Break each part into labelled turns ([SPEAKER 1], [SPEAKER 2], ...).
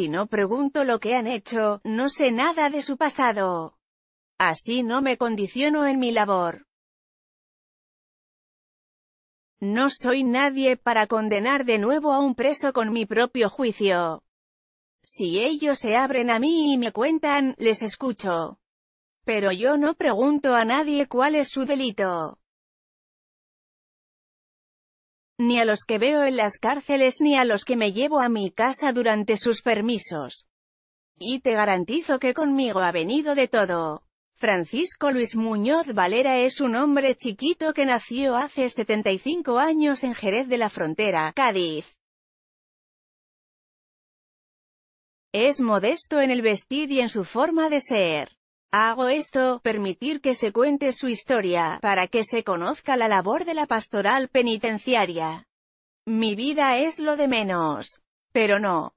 [SPEAKER 1] Si no pregunto lo que han hecho, no sé nada de su pasado. Así no me condiciono en mi labor. No soy nadie para condenar de nuevo a un preso con mi propio juicio. Si ellos se abren a mí y me cuentan, les escucho. Pero yo no pregunto a nadie cuál es su delito. Ni a los que veo en las cárceles ni a los que me llevo a mi casa durante sus permisos. Y te garantizo que conmigo ha venido de todo. Francisco Luis Muñoz Valera es un hombre chiquito que nació hace 75 años en Jerez de la Frontera, Cádiz. Es modesto en el vestir y en su forma de ser. Hago esto, permitir que se cuente su historia, para que se conozca la labor de la pastoral penitenciaria. Mi vida es lo de menos. Pero no.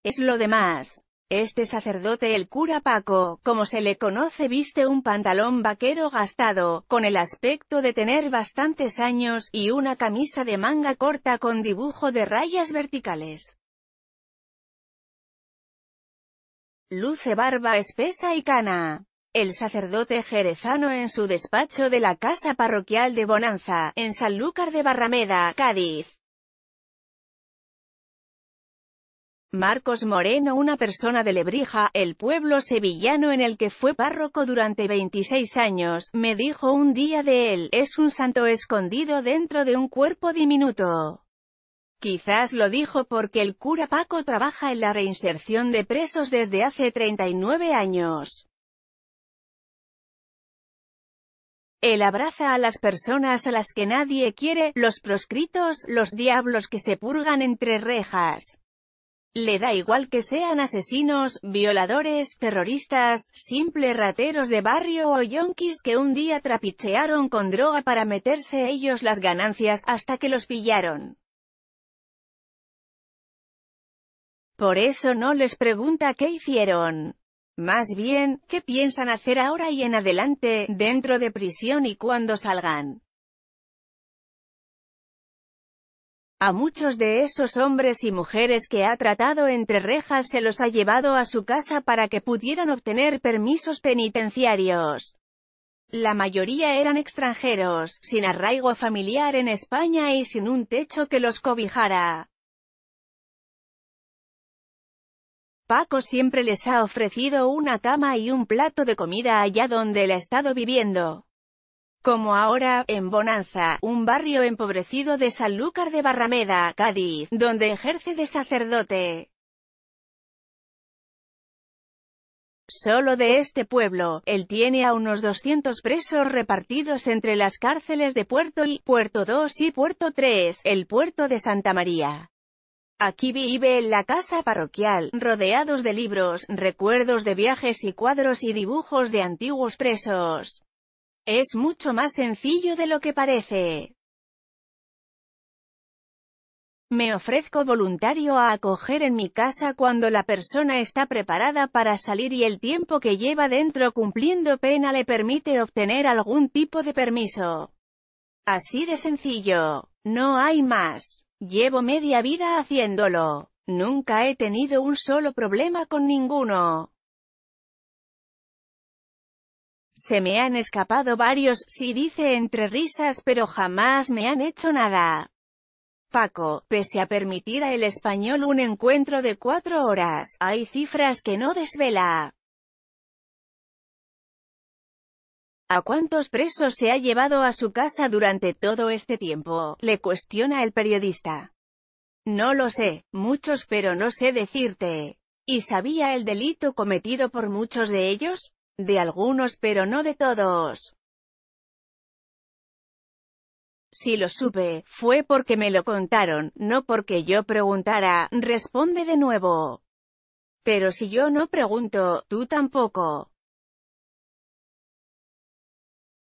[SPEAKER 1] Es lo de más. Este sacerdote, el cura Paco, como se le conoce, viste un pantalón vaquero gastado, con el aspecto de tener bastantes años, y una camisa de manga corta con dibujo de rayas verticales. Luce barba espesa y cana. El sacerdote jerezano en su despacho de la casa parroquial de Bonanza, en Sanlúcar de Barrameda, Cádiz. Marcos Moreno, una persona de Lebrija, el pueblo sevillano en el que fue párroco durante 26 años, me dijo un día de él: es un santo escondido dentro de un cuerpo diminuto. Quizás lo dijo porque el cura Paco trabaja en la reinserción de presos desde hace 39 años. Él abraza a las personas a las que nadie quiere, los proscritos, los diablos que se purgan entre rejas. Le da igual que sean asesinos, violadores, terroristas, simples rateros de barrio o yonkis que un día trapichearon con droga para meterse ellos las ganancias, hasta que los pillaron. Por eso no les pregunta qué hicieron. Más bien, qué piensan hacer ahora y en adelante, dentro de prisión y cuando salgan. A muchos de esos hombres y mujeres que ha tratado entre rejas se los ha llevado a su casa para que pudieran obtener permisos penitenciarios. La mayoría eran extranjeros, sin arraigo familiar en España y sin un techo que los cobijara. Paco siempre les ha ofrecido una cama y un plato de comida allá donde él ha estado viviendo. Como ahora, en Bonanza, un barrio empobrecido de Sanlúcar de Barrameda, Cádiz, donde ejerce de sacerdote. Solo de este pueblo, él tiene a unos 200 presos repartidos entre las cárceles de Puerto I, Puerto II y Puerto III, el puerto de Santa María. Aquí vive en la casa parroquial, rodeados de libros, recuerdos de viajes y cuadros y dibujos de antiguos presos. Es mucho más sencillo de lo que parece. Me ofrezco voluntario a acoger en mi casa cuando la persona está preparada para salir y el tiempo que lleva dentro cumpliendo pena le permite obtener algún tipo de permiso. Así de sencillo. No hay más. Llevo media vida haciéndolo. Nunca he tenido un solo problema con ninguno. Se me han escapado varios, sí, dice entre risas, pero jamás me han hecho nada. Paco, pese a permitir a El Español un encuentro de 4 horas, hay cifras que no desvela. ¿A cuántos presos se ha llevado a su casa durante todo este tiempo?, le cuestiona el periodista. No lo sé, muchos, pero no sé decirte. ¿Y sabía el delito cometido por muchos de ellos? De algunos, pero no de todos. Si lo supe, fue porque me lo contaron, no porque yo preguntara, responde de nuevo. Pero si yo no pregunto, tú tampoco.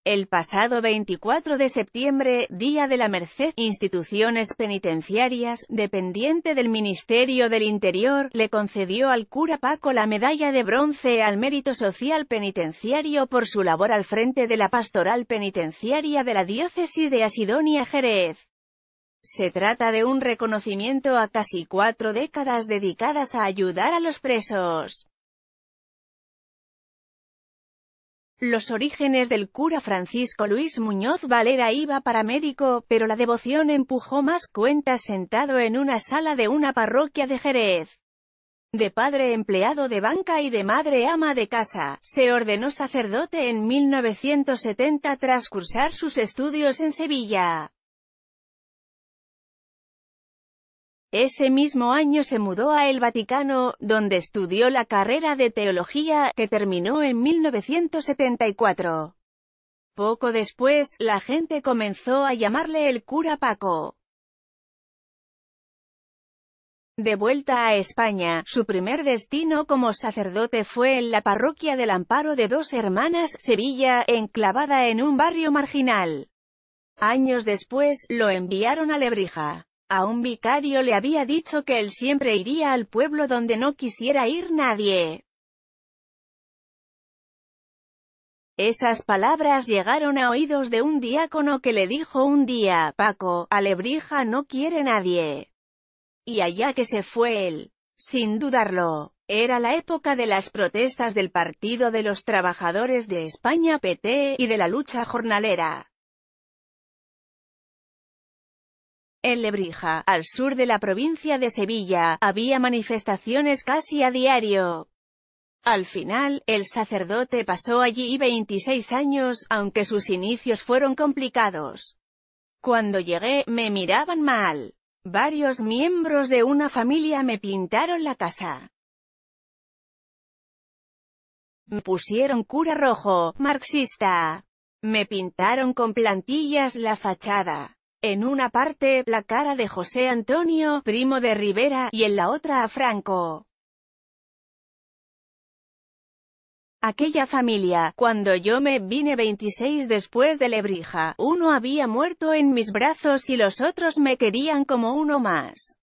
[SPEAKER 1] El pasado 24 de septiembre, Día de la Merced, Instituciones Penitenciarias, dependiente del Ministerio del Interior, le concedió al cura Paco la medalla de bronce al mérito social penitenciario por su labor al frente de la pastoral penitenciaria de la diócesis de Asidonia, Jerez. Se trata de un reconocimiento a casi 4 décadas dedicadas a ayudar a los presos. Los orígenes del cura Francisco Luis Muñoz Valera iba paramédico, pero la devoción empujó más cuentas sentado en una sala de una parroquia de Jerez. De padre empleado de banca y de madre ama de casa, se ordenó sacerdote en 1970 tras cursar sus estudios en Sevilla. Ese mismo año se mudó a el Vaticano, donde estudió la carrera de teología, que terminó en 1974. Poco después, la gente comenzó a llamarle el cura Paco. De vuelta a España, su primer destino como sacerdote fue en la parroquia del Amparo de Dos Hermanas, Sevilla, enclavada en un barrio marginal. Años después, lo enviaron a Lebrija. A un vicario le había dicho que él siempre iría al pueblo donde no quisiera ir nadie. Esas palabras llegaron a oídos de un diácono que le dijo un día: Paco, a Lebrija no quiere nadie. Y allá que se fue él. Sin dudarlo. Era la época de las protestas del Partido de los Trabajadores de España PT, y de la lucha jornalera. En Lebrija, al sur de la provincia de Sevilla, había manifestaciones casi a diario. Al final, el sacerdote pasó allí 26 años, aunque sus inicios fueron complicados. Cuando llegué, me miraban mal. Varios miembros de una familia me pintaron la casa. Me pusieron cura rojo, marxista. Me pintaron con plantillas la fachada. En una parte, la cara de José Antonio, Primo de Rivera, y en la otra a Franco. Aquella familia, cuando yo me vine 26 después de Lebrija, uno había muerto en mis brazos y los otros me querían como uno más.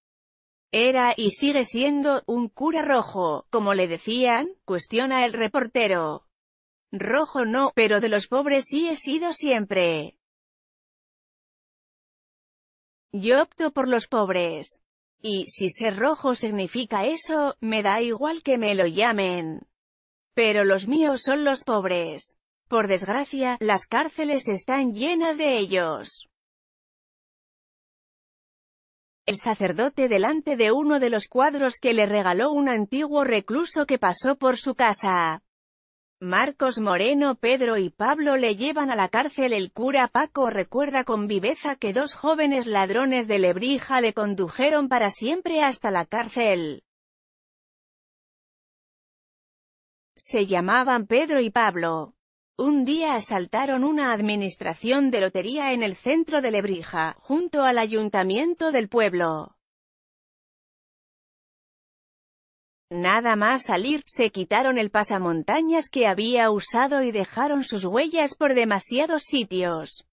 [SPEAKER 1] Era, y sigue siendo, un cura rojo, como le decían, cuestiona el reportero. Rojo no, pero de los pobres sí he sido siempre. Yo opto por los pobres. Y, si ser rojo significa eso, me da igual que me lo llamen. Pero los míos son los pobres. Por desgracia, las cárceles están llenas de ellos. El sacerdote delante de uno de los cuadros que le regaló un antiguo recluso que pasó por su casa. Marcos Moreno, Pedro y Pablo le llevan a la cárcel. El cura Paco recuerda con viveza que 2 jóvenes ladrones de Lebrija le condujeron para siempre hasta la cárcel. Se llamaban Pedro y Pablo. Un día asaltaron una administración de lotería en el centro de Lebrija, junto al ayuntamiento del pueblo. Nada más salir, se quitaron el pasamontañas que había usado y dejaron sus huellas por demasiados sitios.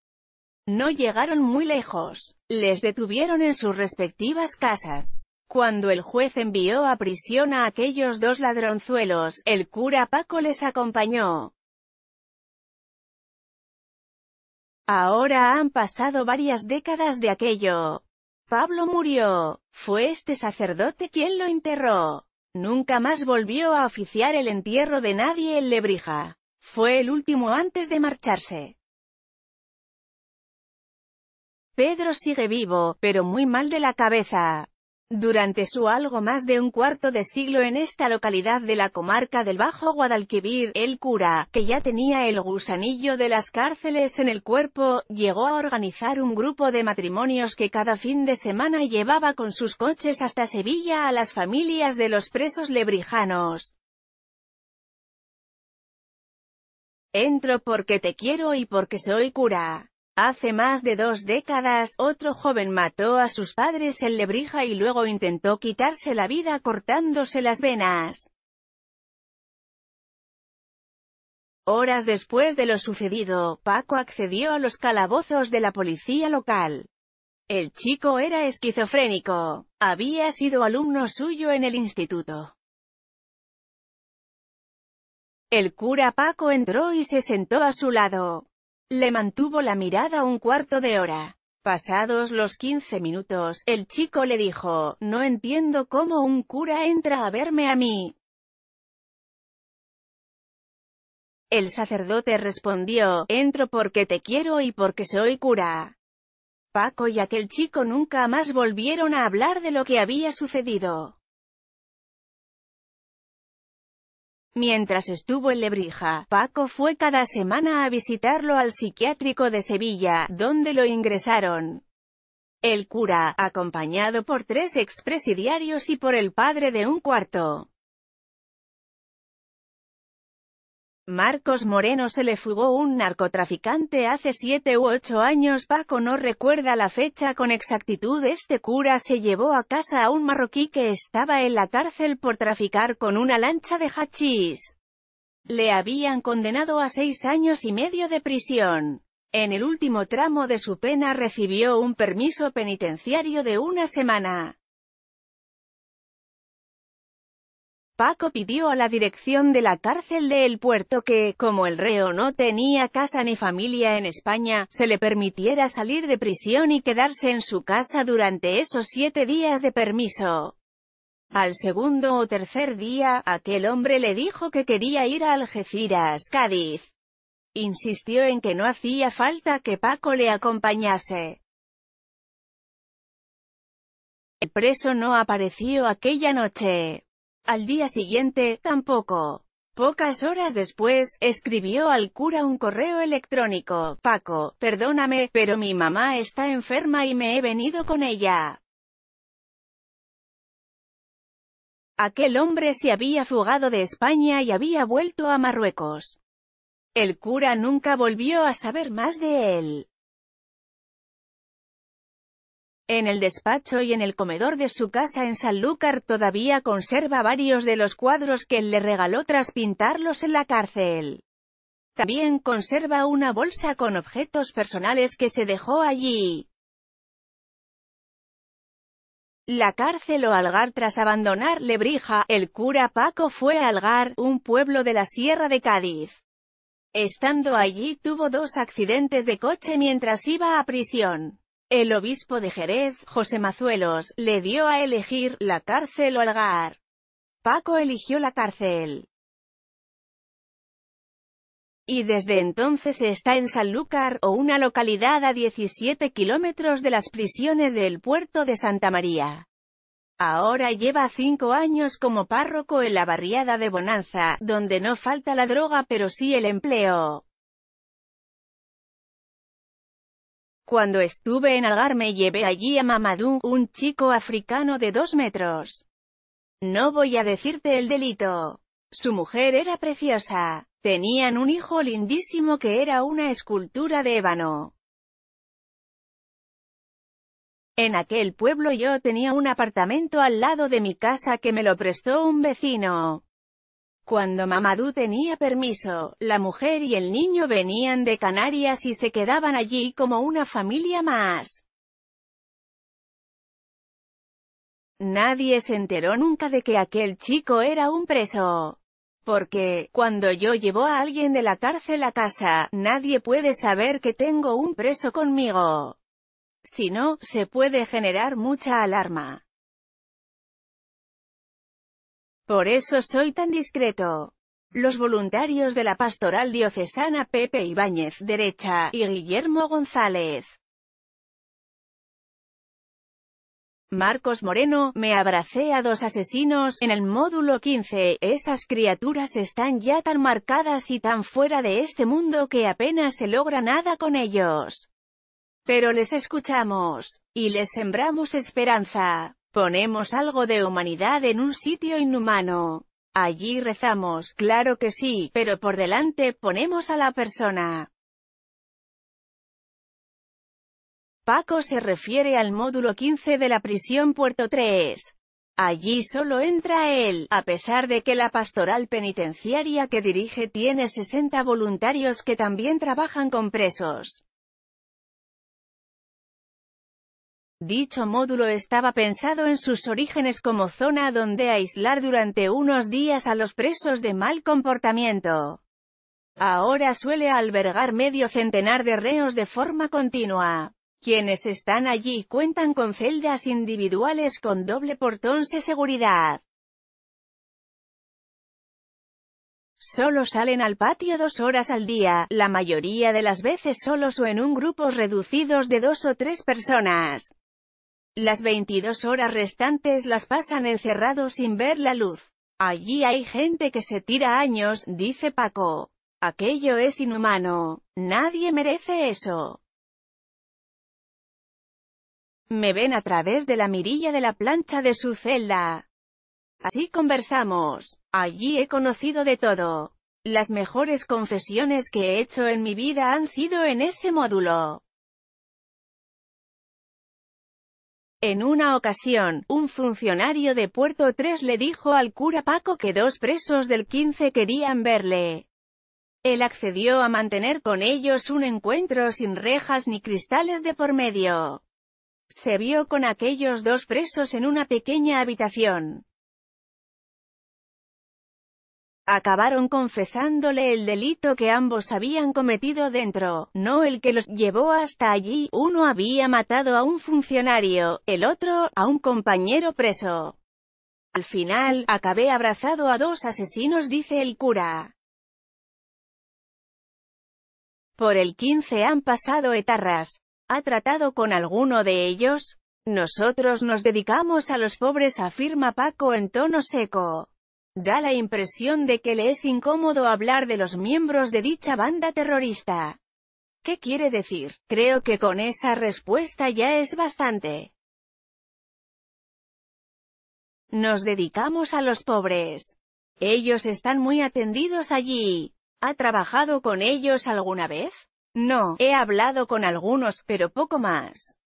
[SPEAKER 1] No llegaron muy lejos. Les detuvieron en sus respectivas casas. Cuando el juez envió a prisión a aquellos 2 ladronzuelos, el cura Paco les acompañó. Ahora han pasado varias décadas de aquello. Pablo murió. Fue este sacerdote quien lo enterró. Nunca más volvió a oficiar el entierro de nadie en Lebrija. Fue el último antes de marcharse. Pedro sigue vivo, pero muy mal de la cabeza. Durante su algo más de un cuarto de siglo en esta localidad de la comarca del Bajo Guadalquivir, el cura, que ya tenía el gusanillo de las cárceles en el cuerpo, llegó a organizar un grupo de matrimonios que cada fin de semana llevaba con sus coches hasta Sevilla a las familias de los presos lebrijanos. Entro porque te quiero y porque soy cura. Hace más de 2 décadas, otro joven mató a sus padres en Lebrija y luego intentó quitarse la vida cortándose las venas. Horas después de lo sucedido, Paco accedió a los calabozos de la policía local. El chico era esquizofrénico. Había sido alumno suyo en el instituto. El cura Paco entró y se sentó a su lado. Le mantuvo la mirada un cuarto de hora. Pasados los 15 minutos, el chico le dijo, «No entiendo cómo un cura entra a verme a mí». El sacerdote respondió, «Entro porque te quiero y porque soy cura». Paco y aquel chico nunca más volvieron a hablar de lo que había sucedido. Mientras estuvo en Lebrija, Paco fue cada semana a visitarlo al psiquiátrico de Sevilla, donde lo ingresaron. El cura, acompañado por 3 expresidiarios y por el padre de un cuarto. Marcos Moreno se le fugó un narcotraficante hace 7 u 8 años. Paco no recuerda la fecha con exactitud. Este cura se llevó a casa a un marroquí que estaba en la cárcel por traficar con una lancha de hachís. Le habían condenado a 6 años y medio de prisión. En el último tramo de su pena recibió un permiso penitenciario de 1 semana. Paco pidió a la dirección de la cárcel de El Puerto que, como el reo no tenía casa ni familia en España, se le permitiera salir de prisión y quedarse en su casa durante esos 7 días de permiso. Al segundo o tercer día, aquel hombre le dijo que quería ir a Algeciras, Cádiz. Insistió en que no hacía falta que Paco le acompañase. El preso no apareció aquella noche. Al día siguiente, tampoco. Pocas horas después, escribió al cura un correo electrónico: «Paco, perdóname, pero mi mamá está enferma y me he venido con ella». Aquel hombre se había fugado de España y había vuelto a Marruecos. El cura nunca volvió a saber más de él. En el despacho y en el comedor de su casa en Sanlúcar todavía conserva varios de los cuadros que él le regaló tras pintarlos en la cárcel. También conserva una bolsa con objetos personales que se dejó allí. La cárcel o Algar. Tras abandonar Lebrija, el cura Paco fue a Algar, un pueblo de la Sierra de Cádiz. Estando allí tuvo 2 accidentes de coche mientras iba a prisión. El obispo de Jerez, José Mazuelos, le dio a elegir, la cárcel o Algar. Paco eligió la cárcel. Y desde entonces está en Sanlúcar, o una localidad a 17 kilómetros de las prisiones del puerto de Santa María. Ahora lleva 5 años como párroco en la barriada de Bonanza, donde no falta la droga pero sí el empleo. Cuando estuve en Algar me llevé allí a Mamadou, un chico africano de 2 metros. No voy a decirte el delito. Su mujer era preciosa. Tenían un hijo lindísimo que era una escultura de ébano. En aquel pueblo yo tenía un apartamento al lado de mi casa que me lo prestó un vecino. Cuando Mamadou tenía permiso, la mujer y el niño venían de Canarias y se quedaban allí como una familia más. Nadie se enteró nunca de que aquel chico era un preso. Porque, cuando yo llevo a alguien de la cárcel a casa, nadie puede saber que tengo un preso conmigo. Si no, se puede generar mucha alarma. Por eso soy tan discreto. Los voluntarios de la Pastoral Diocesana Pepe Ibáñez, derecha, y Guillermo González. Marcos Moreno, me abracé a 2 asesinos, en el módulo 15, esas criaturas están ya tan marcadas y tan fuera de este mundo que apenas se logra nada con ellos. Pero les escuchamos, y les sembramos esperanza. Ponemos algo de humanidad en un sitio inhumano. Allí rezamos, claro que sí, pero por delante ponemos a la persona. Paco se refiere al módulo 15 de la prisión Puerto 3. Allí solo entra él, a pesar de que la pastoral penitenciaria que dirige tiene 60 voluntarios que también trabajan con presos. Dicho módulo estaba pensado en sus orígenes como zona donde aislar durante unos días a los presos de mal comportamiento. Ahora suele albergar medio centenar de reos de forma continua. Quienes están allí cuentan con celdas individuales con doble portón de seguridad. Solo salen al patio 2 horas al día, la mayoría de las veces solos o en un grupos reducidos de 2 o 3 personas. Las 22 horas restantes las pasan encerrados sin ver la luz. Allí hay gente que se tira años, dice Paco. Aquello es inhumano. Nadie merece eso. Me ven a través de la mirilla de la plancha de su celda. Así conversamos. Allí he conocido de todo. Las mejores confesiones que he hecho en mi vida han sido en ese módulo. En una ocasión, un funcionario de Puerto 3 le dijo al cura Paco que 2 presos del 15 querían verle. Él accedió a mantener con ellos un encuentro sin rejas ni cristales de por medio. Se vio con aquellos 2 presos en una pequeña habitación. Acabaron confesándole el delito que ambos habían cometido dentro, no el que los llevó hasta allí. Uno había matado a un funcionario, el otro, a un compañero preso. Al final, acabé abrazado a 2 asesinos, dice el cura. Por el 15 han pasado etarras. ¿Ha tratado con alguno de ellos? Nosotros nos dedicamos a los pobres, afirma Paco en tono seco. Da la impresión de que le es incómodo hablar de los miembros de dicha banda terrorista. ¿Qué quiere decir? Creo que con esa respuesta ya es bastante. Nos dedicamos a los pobres. Ellos están muy atendidos allí. ¿Ha trabajado con ellos alguna vez? No, he hablado con algunos, pero poco más.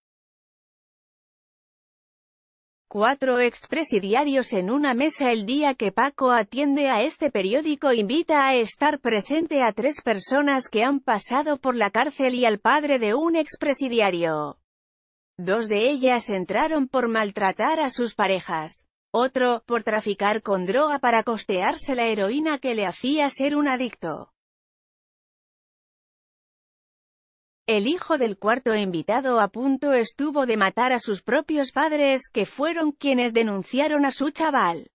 [SPEAKER 1] 4 expresidiarios en una mesa. El día que Paco atiende a este periódico invita a estar presente a 3 personas que han pasado por la cárcel y al padre de un expresidiario. 2 de ellas entraron por maltratar a sus parejas. Otro, por traficar con droga para costearse la heroína que le hacía ser un adicto. El hijo del cuarto invitado a punto estuvo de matar a sus propios padres, que fueron quienes denunciaron a su chaval.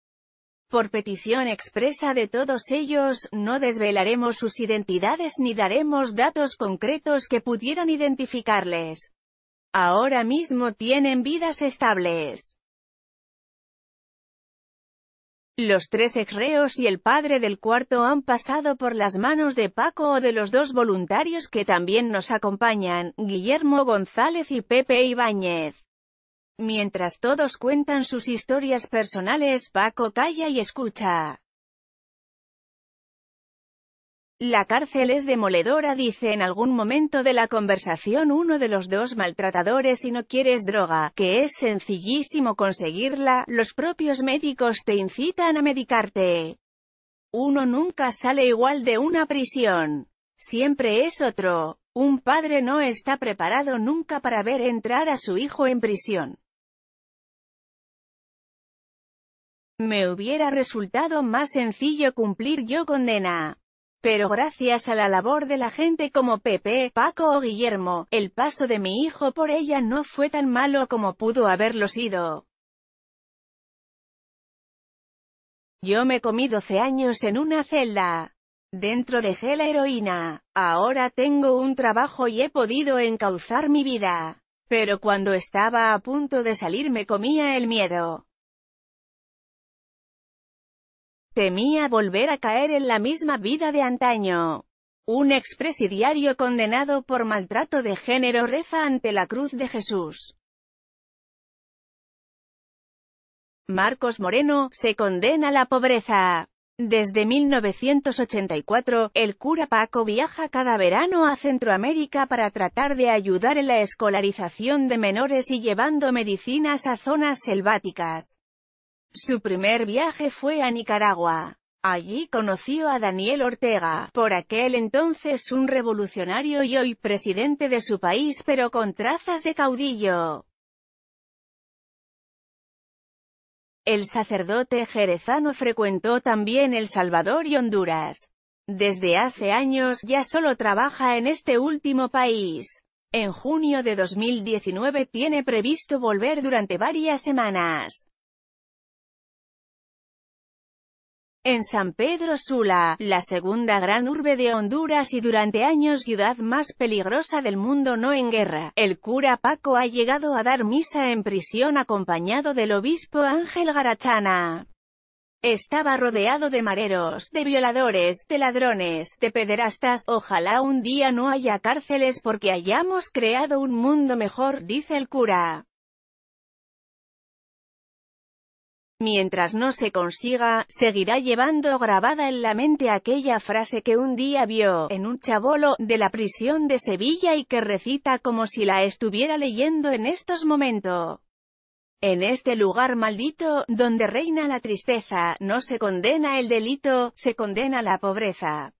[SPEAKER 1] Por petición expresa de todos ellos, no desvelaremos sus identidades ni daremos datos concretos que pudieran identificarles. Ahora mismo tienen vidas estables. Los 3 exreos y el padre del cuarto han pasado por las manos de Paco o de los 2 voluntarios que también nos acompañan, Guillermo González y Pepe Ibáñez. Mientras todos cuentan sus historias personales, Paco calla y escucha. La cárcel es demoledora, dice en algún momento de la conversación uno de los 2 maltratadores. Si no quieres droga, que es sencillísimo conseguirla, los propios médicos te incitan a medicarte. Uno nunca sale igual de una prisión. Siempre es otro. Un padre no está preparado nunca para ver entrar a su hijo en prisión. Me hubiera resultado más sencillo cumplir yo condena. Pero gracias a la labor de la gente como Pepe, Paco o Guillermo, el paso de mi hijo por ella no fue tan malo como pudo haberlo sido. Yo me comí 12 años en una celda. Dentro dejé la heroína. Ahora tengo un trabajo y he podido encauzar mi vida. Pero cuando estaba a punto de salir me comía el miedo. Temía volver a caer en la misma vida de antaño. Un expresidiario condenado por maltrato de género reza ante la cruz de Jesús. Marcos Moreno, se condena a la pobreza. Desde 1984, el cura Paco viaja cada verano a Centroamérica para tratar de ayudar en la escolarización de menores y llevando medicinas a zonas selváticas. Su primer viaje fue a Nicaragua. Allí conoció a Daniel Ortega, por aquel entonces un revolucionario y hoy presidente de su país pero con trazas de caudillo. El sacerdote jerezano frecuentó también El Salvador y Honduras. Desde hace años ya solo trabaja en este último país. En junio de 2019 tiene previsto volver durante varias semanas. En San Pedro Sula, la segunda gran urbe de Honduras y durante años ciudad más peligrosa del mundo no en guerra, el cura Paco ha llegado a dar misa en prisión acompañado del obispo Ángel Garachana. Estaba rodeado de mareros, de violadores, de ladrones, de pederastas. Ojalá un día no haya cárceles porque hayamos creado un mundo mejor, dice el cura. Mientras no se consiga, seguirá llevando grabada en la mente aquella frase que un día vio en un chabolo de la prisión de Sevilla y que recita como si la estuviera leyendo en estos momentos. En este lugar maldito, donde reina la tristeza, no se condena el delito, se condena la pobreza.